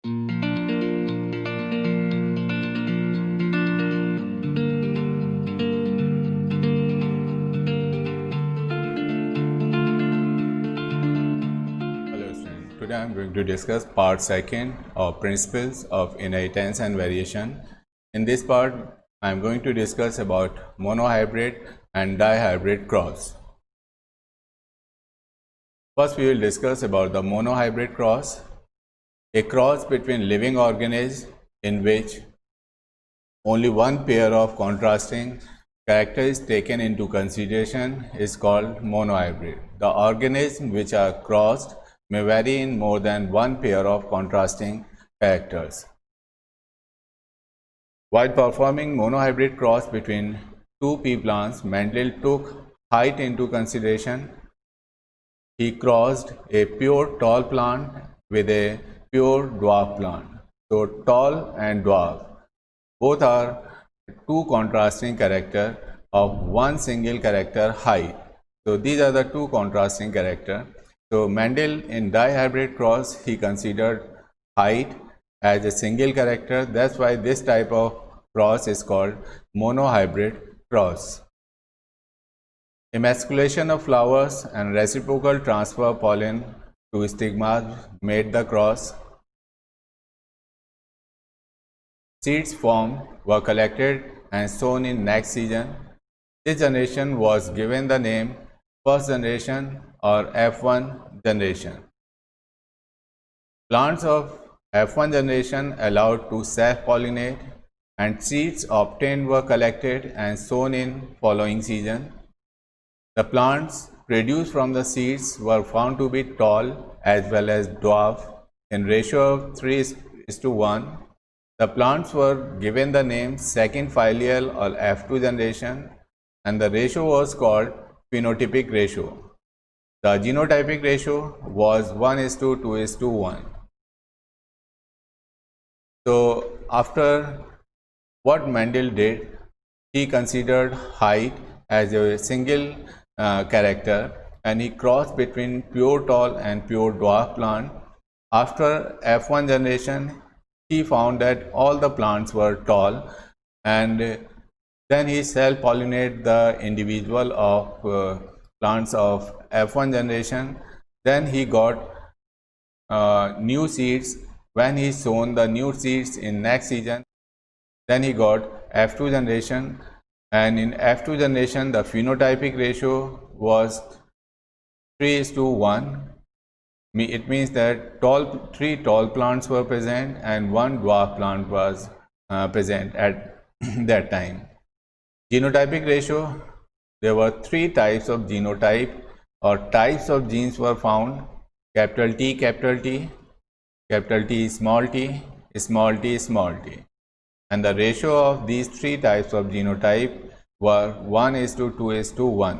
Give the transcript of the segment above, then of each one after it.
Hello students, today I am going to discuss part 2 of principles of inheritance and variation. In this part, I am going to discuss about monohybrid and dihybrid cross. First, we will discuss about the monohybrid cross, a cross between living organisms in which only one pair of contrasting characters taken into consideration is called monohybrid. The organisms which are crossed may vary in more than one pair of contrasting characters. While performing monohybrid cross between two pea plants, Mendel took height into consideration. He crossed a pure tall plant with a pure dwarf plant. So tall and dwarf both are two contrasting characters of one single character height. So these are the two contrasting characters. So Mendel in dihybrid cross, he considered height as a single character. That's why this type of cross is called monohybrid cross. Emasculation of flowers and reciprocal transfer of pollen to stigmas made the cross. Seeds formed were collected and sown in next season. This generation was given the name first generation or F1 generation. Plants of F1 generation allowed to self-pollinate, and seeds obtained were collected and sown in following season. The plants produced from the seeds were found to be tall as well as dwarf in ratio of 3:1. The plants were given the name second filial or F2 generation, and the ratio was called phenotypic ratio. The genotypic ratio was 1:2:1. So after what Mendel did, he considered height as a single character, and he crossed between pure tall and pure dwarf plant. After F1 generation, he found that all the plants were tall, and then he self-pollinated the individual of plants of F1 generation. Then he got new seeds. When he sown the new seeds in next season, then he got F2 generation, and in F2 generation the phenotypic ratio was 3:1. It means that three tall plants were present and one dwarf plant was present at that time. Genotypic ratio, there were three types of genotype or types of genes were found: capital T, capital T, capital T, small t, small t, small t. And the ratio of these three types of genotype were 1:2:1.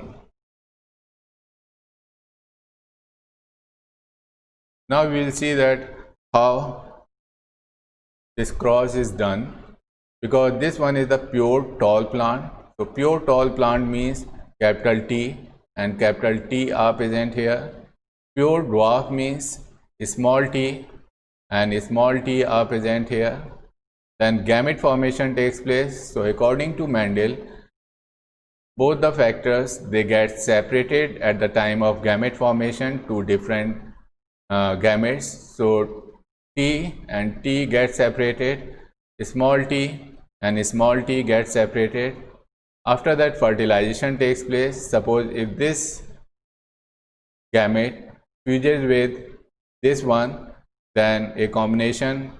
Now we will see that how this cross is done, because this one is the pure tall plant. So pure tall plant means capital T and capital T are present here. Pure dwarf means small t and small t are present here. Then gamete formation takes place. So according to Mendel, both the factors, they get separated at the time of gamete formation to different gametes. So T and T get separated, small t and small t get separated. After that, fertilization takes place. Suppose if this gamete fuses with this one, then a combination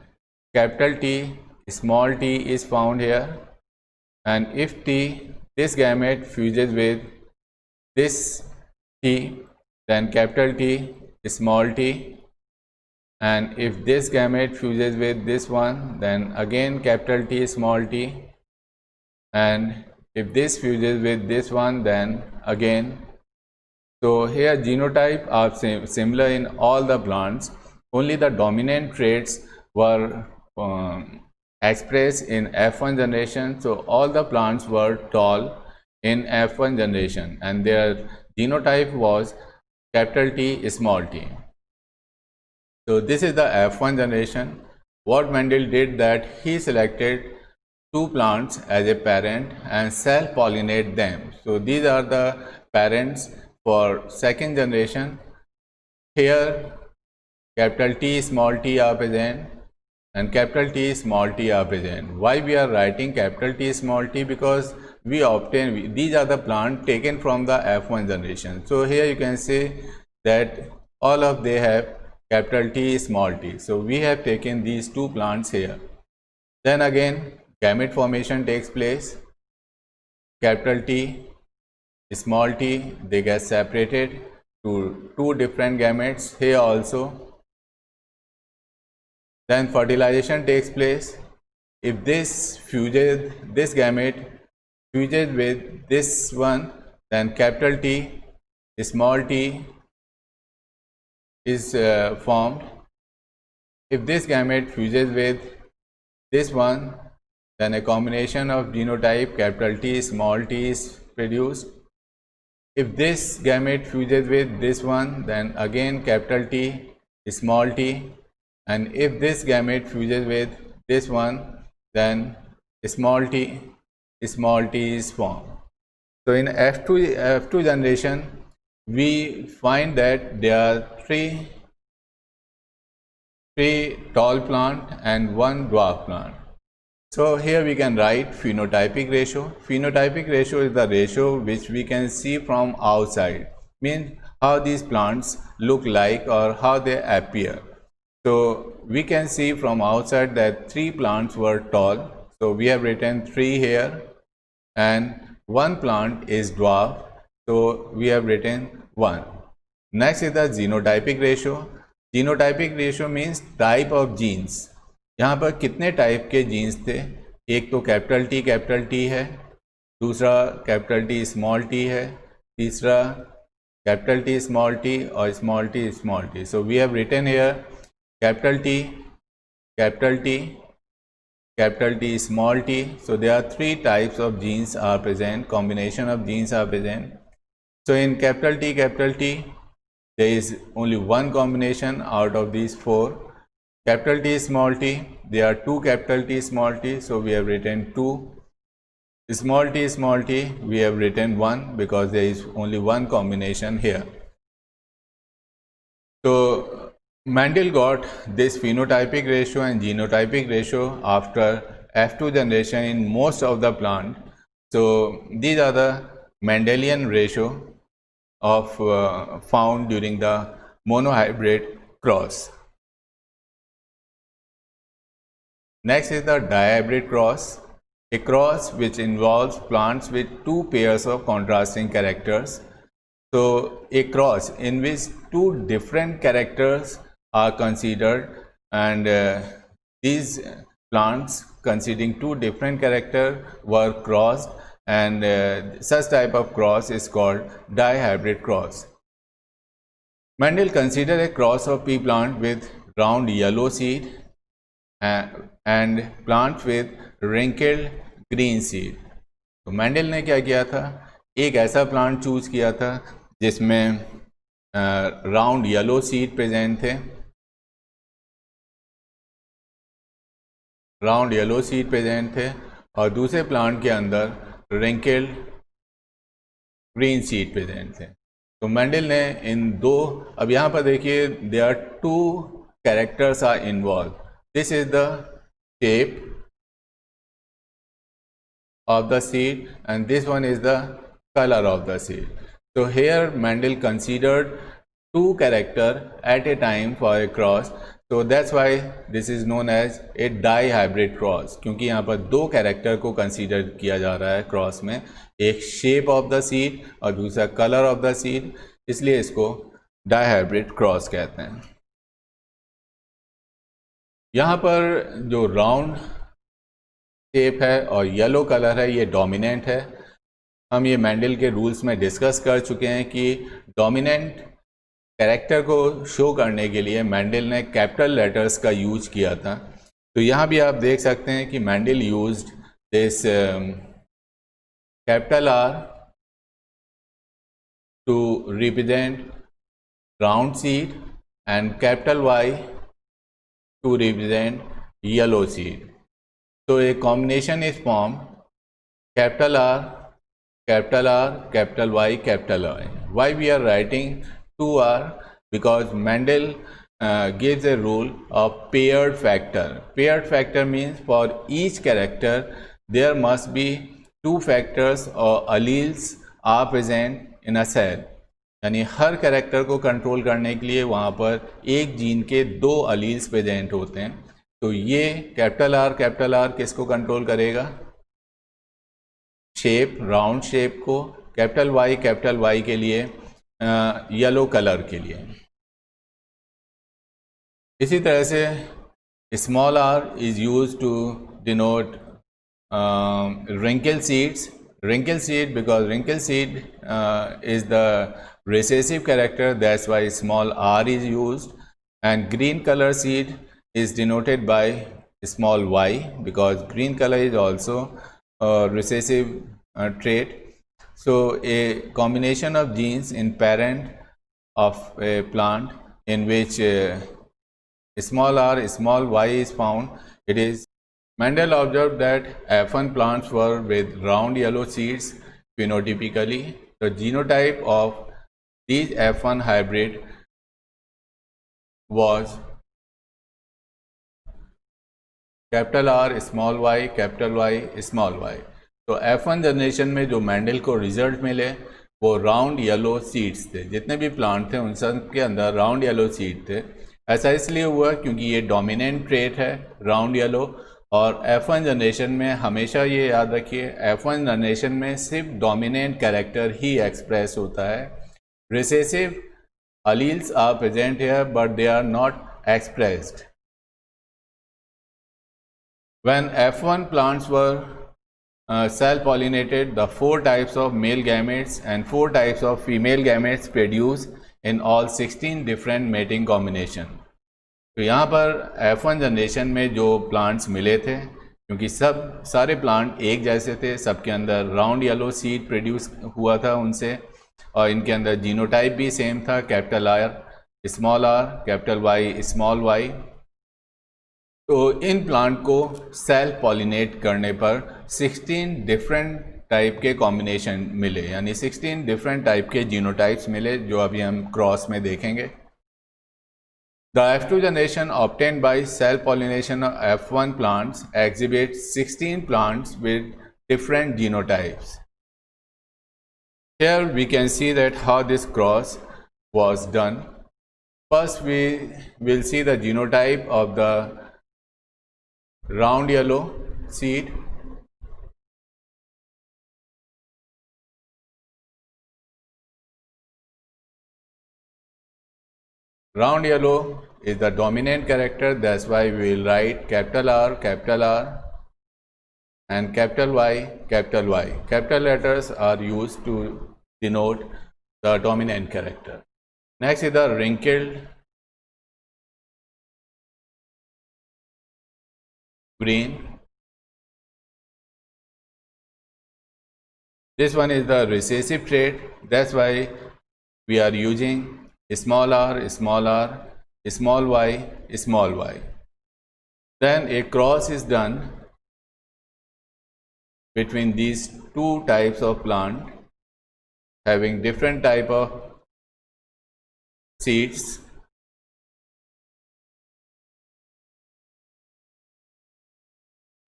capital T, small t is found here. And if this gamete fuses with this T, then capital T, small t. And if this gamete fuses with this one, then again capital T, small t. And if this fuses with this one, then again. So here genotype are similar in all the plants. Only the dominant traits were expressed in F1 generation. So all the plants were tall in F1 generation, and their genotype was capital T, small t. So this is the F1 generation. what Mendel did that he selected two plants as a parent and self-pollinate them. So these are the parents for second generation. Here capital T small t are present and capital T small t are present. Why we are writing capital T small t? Because we obtain, these are the plants taken from the F1 generation. So here you can say that all of they have capital T small t. So we have taken these two plants here. Then again gamete formation takes place. Capital T small t, they get separated to two different gametes here also. Then fertilization takes place. If this gamete fuses with this one, then capital T small t is formed. If this gamete fuses with this one, then a combination of genotype capital T small t is produced. If this gamete fuses with this one, then again capital T small t, and if this gamete fuses with this one, then small t is formed. So in F2 generation, we find that there are three tall plant and one dwarf plant. So here we can write phenotypic ratio. Phenotypic ratio is the ratio which we can see from outside, means how these plants look like or how they appear. So we can see from outside that three plants were tall. So we have written 3 here, and one plant is dwarf. So we have written 1. Next is the genotypic ratio. Genotypic ratio means type of genes. यहाँ पर कितने type के jeans थे? एक तो capital T है, दूसरा capital T small t है, तीसरा कैपिटल टी स्मॉल टी और small t. So we have written here capital T small t. So there are 3 types of genes are present, combination of genes are present. So in capital T there is only one combination out of these 4. Capital T small t, there are 2 capital T small t, so we have written 2. Small t, we have written 1 because there is only one combination here. So Mendel got this phenotypic ratio and genotypic ratio after F2 generation in most of the plant. So these are the Mendelian ratio of found during the monohybrid cross. Next is the dihybrid cross, a cross which involves plants with 2 pairs of contrasting characters. So a cross in which 2 different characters are considered, and these plants considering 2 different characters were crossed, and such type of cross is called dihybrid cross. Mendel considered a cross of pea plant with round yellow seed and plant with wrinkled green seed. तो Mendel ने क्या किया था, एक ऐसा plant choose किया था जिसमें राउंड येलो सीड प्रेजेंट थे, और दूसरे प्लांट के अंदर wrinkled ग्रीन सीड प्रेजेंट थे. तो मेंडल ने इन 2, अब यहाँ पर देखिए there are 2 characters are involved. This is the shape of the seed and this one is the color of the seed. So here Mendel considered 2 characters at a time for a cross. So that's why this is known as a dihybrid cross, क्योंकि यहाँ पर 2 character को consider किया जा रहा है cross में, एक शेप ऑफ द सीड और दूसरा कलर ऑफ द सीड, इसलिए इसको dihybrid क्रॉस कहते हैं. यहाँ पर जो राउंड शेप है और येलो कलर है ये डोमिनेंट है. हम ये मेंडल के रूल्स में डिस्कस कर चुके हैं कि डोमिनेंट कैरेक्टर को शो करने के लिए मेंडल ने कैपिटल लेटर्स का यूज किया था. तो यहाँ भी आप देख सकते हैं कि Mendel used this capital R to represent round seed and capital Y to represent yellow seed. So a combination is formed, capital R, capital R, capital Y, capital I. Why we are writing 2R? Because Mendel gives a rule of paired factor. Paired factor means for each character there must be two factors or alleles are present in a cell. यानी हर character को control करने के लिए वहाँ पर एक gene के दो अलील्स प्रेजेंट होते हैं. तो ये कैपिटल आर किसको कंट्रोल करेगा? शेप, राउंड शेप को. कैपिटल वाई के लिए येलो कलर के लिए. इसी तरह से small r is use to denote wrinkle seeds. Wrinkle seed, because wrinkle seed is the recessive character, that's why small r is used. And green color seed is denoted by small y, because green color is also a recessive trait. So a combination of genes in parent of a plant in which small r, small y is found, it is Mendel observed that F1 plants were with round yellow seeds phenotypically. The genotype of these F1 hybrid was capital R, small y, capital Y, small y. तो F1 generation में जो Mendel को result मिले वो round yellow seeds थे. जितने भी plant थे उन सब के अंदर राउंड येलो सीड थे. ऐसा इसलिए हुआ क्योंकि ये डोमिनेंट ट्रेट है, राउंड येलो. और F1 जनरेशन में हमेशा ये याद रखिए, F1 जनरेशन में सिर्फ डोमिनेंट कैरेक्टर ही एक्सप्रेस होता है. Recessive alleles are present here but they are not expressed. When F1 plants were cell pollinated, the 4 types of male gametes and 4 types of female gametes produced in all 16 different mating combination. तो यहाँ पर F1 generation में जो plants मिले थे, क्योंकि सारे plant एक जैसे थे, सबके अंदर राउंड येलो सीड प्रोड्यूस हुआ था उनसे, और इनके अंदर जीनोटाइप भी सेम था, capital R, small r, capital Y, small y. तो इन प्लांट को सेल पॉलिनेट करने पर 16 डिफरेंट टाइप के कॉम्बिनेशन मिले, यानी 16 डिफरेंट टाइप के जीनोटाइप्स मिले, जो अभी हम क्रॉस में देखेंगे. The F2 generation obtained by cell pollination of F1 plants exhibits 16 plants with different genotypes. Here we can see that how this cross was done. First we will see the genotype of the round yellow seed. Round yellow is the dominant character, that's why we will write capital R, and capital Y, capital Y. Capital letters are used to denote the dominant character. Next is the wrinkled green. This one is the recessive trait, that's why we are using small r, small y, small y. Then a cross is done between these two types of plant having different type of seeds.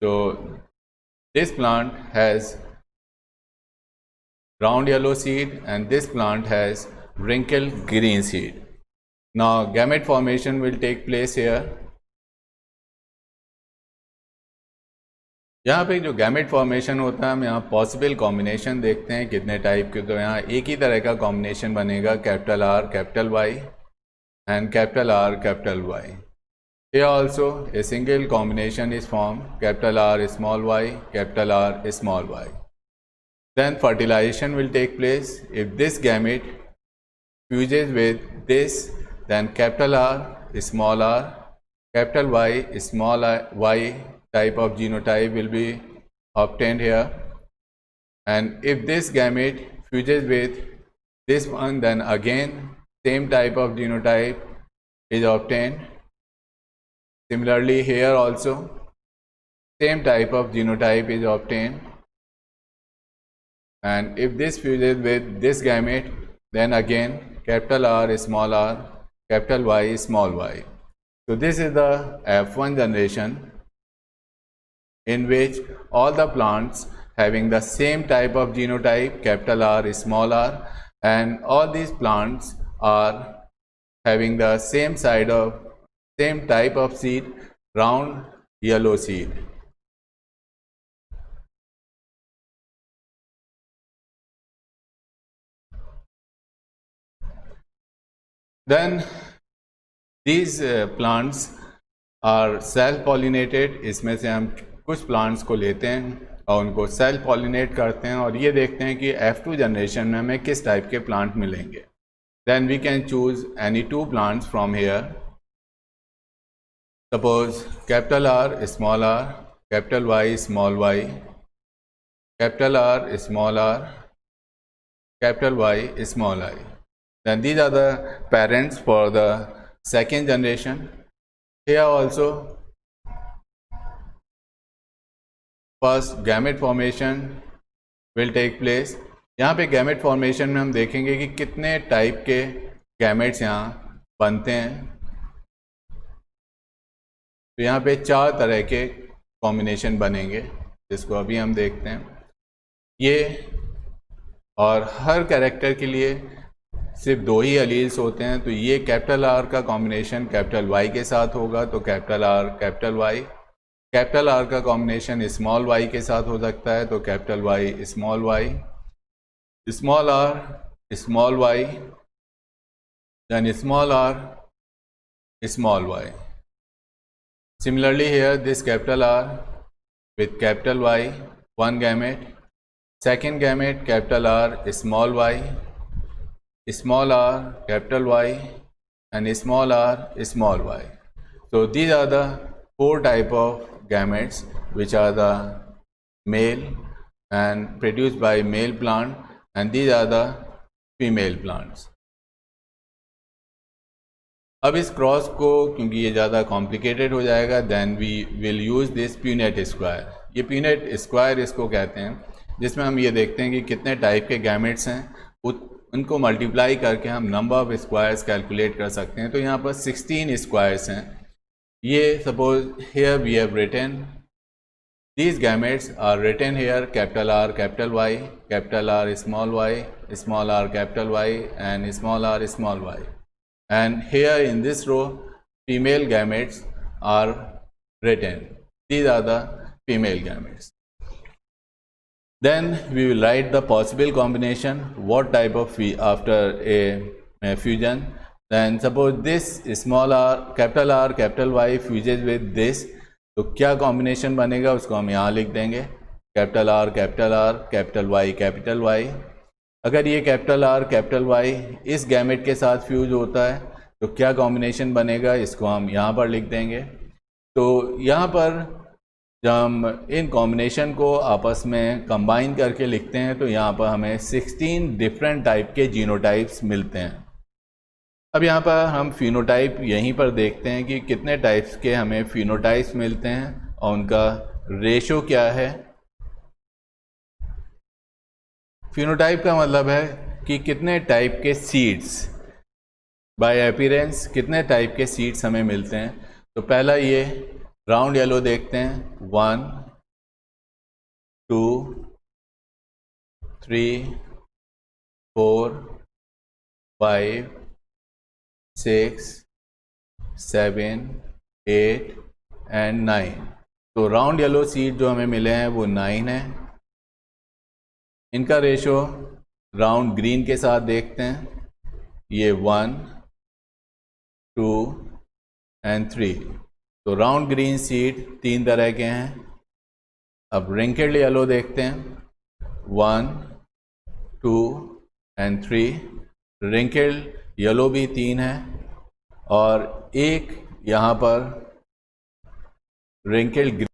So this plant has round yellow seed and this plant has wrinkled green seed. Now gamete formation will take place here. यहाँ पे जो gamete formation होता है, हम यहाँ possible combination देखते हैं कितने टाइप के. तो यहाँ एक ही तरह का कॉम्बिनेशन बनेगा, capital R, capital Y, and capital R, capital Y. Here also a single combination is formed, capital R, small y, capital R, small y. Then fertilization will take place. If this gamete fuses with this, then capital R, capital Y, small y type of genotype will be obtained here. And if this gamete fuses with this one, then again same type of genotype is obtained. Similarly, here also same type of genotype is obtained, and if this fuses with this gamete, then again capital R small r, capital Y small y. So this is the F1 generation, in which all the plants having the same type of genotype, capital R small r, and all these plants are having the same type of seed, round yellow seed. Then these plants are self pollinated. इसमें से हम कुछ plants को लेते हैं और उनको self pollinate करते हैं और ये देखते हैं कि F2 जनरेशन में हमें किस टाइप के प्लांट मिलेंगे. Then we can choose any two plants from here. Suppose capital R small r, capital Y small y, capital R small r, capital Y small I. Then these are the parents for the second generation. Here also first gamete formation will take place. यहाँ पे gamete formation में हम देखेंगे कि कितने type के gametes यहाँ बनते हैं. तो यहाँ पे 4 तरह के कॉम्बिनेशन बनेंगे, जिसको अभी हम देखते हैं. ये और हर कैरेक्टर के लिए सिर्फ 2 ही अलील्स होते हैं. तो ये कैपिटल आर का कॉम्बिनेशन कैपिटल वाई के साथ होगा, तो capital R capital Y. Capital R का कॉम्बिनेशन स्मॉल वाई के साथ हो सकता है, तो capital Y small y, small r small y, then small r small y. Similarly here this capital R with capital Y, one gamete. Second gamete capital R small y, small r capital Y, and small r small y. So these are the 4 type of gametes which are the male and produced by male plant, and these are the female plants. अब इस cross को, क्योंकि ये ज़्यादा complicated हो जाएगा, then we will use this Punnett square. ये Punnett square इसको कहते हैं, जिसमें हम ये देखते हैं कि कितने टाइप के गैमेट्स हैं, उनको मल्टीप्लाई करके हम नंबर ऑफ स्क्वायर्स कैलकुलेट कर सकते हैं. तो यहाँ पर 16 स्क्वायर्स हैं. ये suppose here we have written these gametes are written here capital R capital Y, capital R small y, small r capital Y, and small r small y. And here in this row female gametes are written. These are the female gametes. Then we will write the possible combination, what type of after a fusion. Then suppose this small r capital Y fuses with this, तो क्या combination बनेगा उसको हम यहाँ लिख देंगे, capital R capital Y capital Y. अगर ये कैपिटल R कैपिटल Y इस गैमेट के साथ फ्यूज होता है तो क्या कॉम्बिनेशन बनेगा, इसको हम यहाँ पर लिख देंगे. तो यहाँ पर जब हम इन कॉम्बिनेशन को आपस में कंबाइन करके लिखते हैं तो यहाँ पर हमें 16 डिफरेंट टाइप के जीनोटाइप्स मिलते हैं. अब यहाँ पर हम फिनोटाइप यहीं पर देखते हैं कि कितने टाइप्स के हमें फिनोटाइप्स मिलते हैं और उनका रेशो क्या है. फिनोटाइप का मतलब है कि कितने टाइप के सीड्स, बाय अपीयरेंस कितने टाइप के सीड्स हमें मिलते हैं. तो पहला ये राउंड येलो देखते हैं, 1 2 3 4 5 6 7 8 एंड 9. तो राउंड येलो सीड जो हमें मिले हैं वो 9 है. इनका रेशो राउंड ग्रीन के साथ देखते हैं, ये 1 2 एंड 3. तो राउंड ग्रीन सीड 3 तरह के हैं. अब रिंकेड येलो देखते हैं, 1 2 एंड 3. रिंकेड येलो भी 3 है और एक यहाँ पर रिंकेड